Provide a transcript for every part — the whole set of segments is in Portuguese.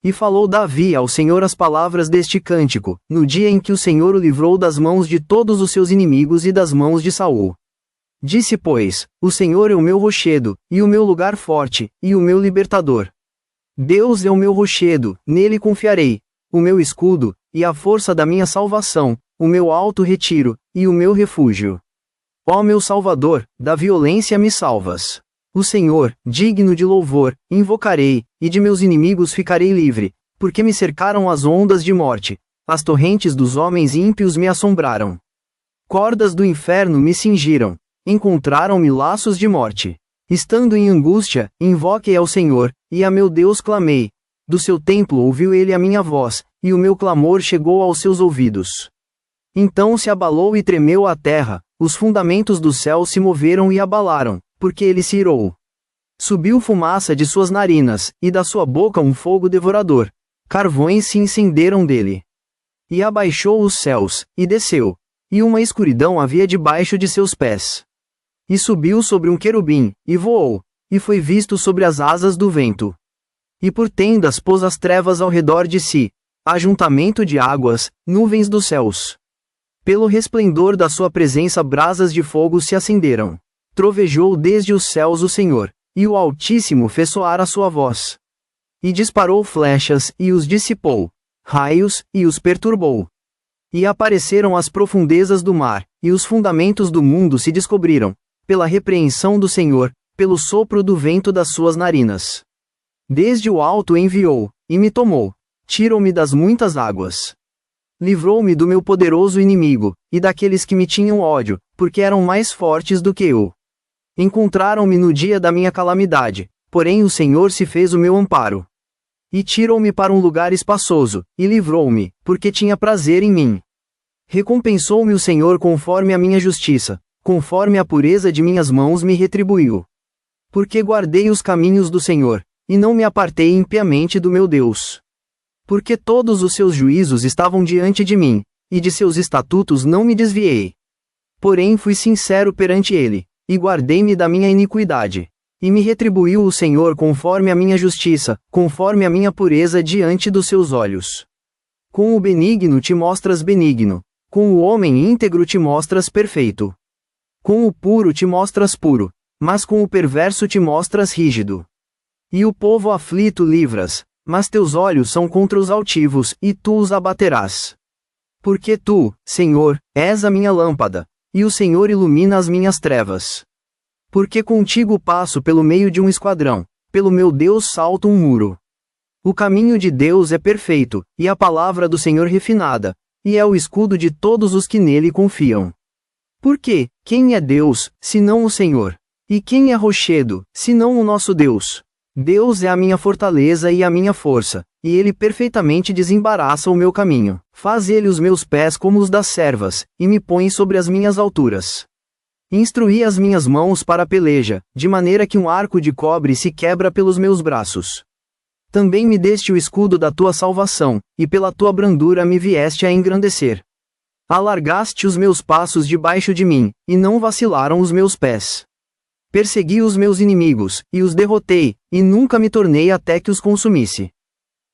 E falou Davi ao Senhor as palavras deste cântico, no dia em que o Senhor o livrou das mãos de todos os seus inimigos e das mãos de Saul. Disse, pois, o Senhor é o meu rochedo, e o meu lugar forte, e o meu libertador. Deus é o meu rochedo, nele confiarei, o meu escudo, e a força da minha salvação, o meu alto retiro, e o meu refúgio. Ó meu Salvador, da violência me salvas. O Senhor, digno de louvor, invocarei, e de meus inimigos ficarei livre, porque me cercaram as ondas de morte, as torrentes dos homens ímpios me assombraram. Cordas do inferno me cingiram, encontraram-me laços de morte. Estando em angústia, invoquei ao Senhor, e a meu Deus clamei. Do seu templo ouviu ele a minha voz, e o meu clamor chegou aos seus ouvidos. Então se abalou e tremeu a terra, os fundamentos do céu se moveram e abalaram, porque ele se irou. Subiu fumaça de suas narinas, e da sua boca um fogo devorador. Carvões se incenderam dele. E abaixou os céus, e desceu. E uma escuridão havia debaixo de seus pés. E subiu sobre um querubim, e voou, e foi visto sobre as asas do vento. E por tendas pôs as trevas ao redor de si, ajuntamento de águas, nuvens dos céus. Pelo resplendor da sua presença brasas de fogo se acenderam. Trovejou desde os céus o Senhor, e o Altíssimo fez soar a sua voz. E disparou flechas, e os dissipou, raios, e os perturbou. E apareceram as profundezas do mar, e os fundamentos do mundo se descobriram, pela repreensão do Senhor, pelo sopro do vento das suas narinas. Desde o alto enviou, e me tomou, tirou-me das muitas águas. Livrou-me do meu poderoso inimigo, e daqueles que me tinham ódio, porque eram mais fortes do que eu. Encontraram-me no dia da minha calamidade, porém o Senhor se fez o meu amparo. E tirou-me para um lugar espaçoso, e livrou-me, porque tinha prazer em mim. Recompensou-me o Senhor conforme a minha justiça, conforme a pureza de minhas mãos me retribuiu. Porque guardei os caminhos do Senhor, e não me apartei impiamente do meu Deus. Porque todos os seus juízos estavam diante de mim, e de seus estatutos não me desviei. Porém fui sincero perante ele, e guardei-me da minha iniquidade. E me retribuiu o Senhor conforme a minha justiça, conforme a minha pureza diante dos seus olhos. Com o benigno te mostras benigno, com o homem íntegro te mostras perfeito. Com o puro te mostras puro, mas com o perverso te mostras rígido. E o povo aflito livras, mas teus olhos são contra os altivos, e tu os abaterás. Porque tu, Senhor, és a minha lâmpada, e o Senhor ilumina as minhas trevas. Porque contigo passo pelo meio de um esquadrão, pelo meu Deus salto um muro. O caminho de Deus é perfeito, e a palavra do Senhor refinada, e é o escudo de todos os que nele confiam. Porque, quem é Deus, senão o Senhor? E quem é rochedo, senão o nosso Deus? Deus é a minha fortaleza e a minha força, e ele perfeitamente desembaraça o meu caminho. Faz ele os meus pés como os das servas, e me põe sobre as minhas alturas. Instruí as minhas mãos para a peleja, de maneira que um arco de cobre se quebra pelos meus braços. Também me deste o escudo da tua salvação, e pela tua brandura me vieste a engrandecer. Alargaste os meus passos debaixo de mim, e não vacilaram os meus pés. Persegui os meus inimigos, e os derrotei, e nunca me tornei até que os consumisse.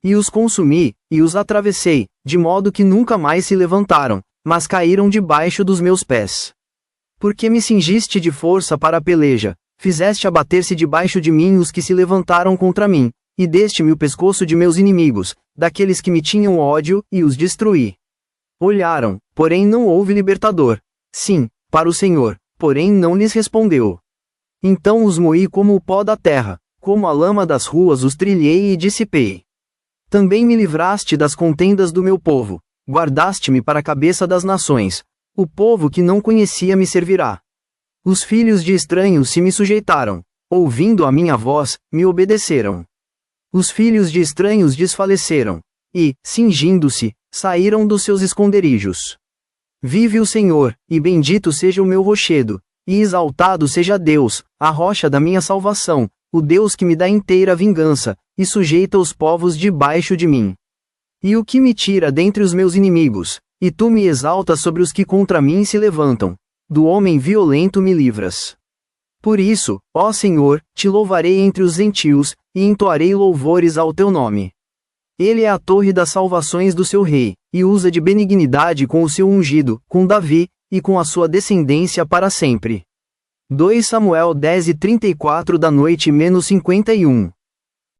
E os consumi, e os atravessei, de modo que nunca mais se levantaram, mas caíram debaixo dos meus pés. Porque me cingiste de força para a peleja, fizeste abater-se debaixo de mim os que se levantaram contra mim, e deste-me o pescoço de meus inimigos, daqueles que me tinham ódio, e os destruí. Olharam, porém não houve libertador. Sim, para o Senhor, porém não lhes respondeu. Então os moí como o pó da terra, como a lama das ruas os trilhei e dissipei. Também me livraste das contendas do meu povo, guardaste-me para a cabeça das nações, o povo que não conhecia me servirá. Os filhos de estranhos se me sujeitaram, ouvindo a minha voz, me obedeceram. Os filhos de estranhos desfaleceram, e, cingindo-se, saíram dos seus esconderijos. Vive o Senhor, e bendito seja o meu rochedo, e exaltado seja Deus, a rocha da minha salvação, o Deus que me dá inteira vingança, e sujeita os povos debaixo de mim. E o que me tira dentre os meus inimigos, e tu me exaltas sobre os que contra mim se levantam, do homem violento me livras. Por isso, ó Senhor, te louvarei entre os gentios, e entoarei louvores ao teu nome. Ele é a torre das salvações do seu rei, e usa de benignidade com o seu ungido, com Davi, e com a sua descendência para sempre. 2 Samuel 10:34 da noite-51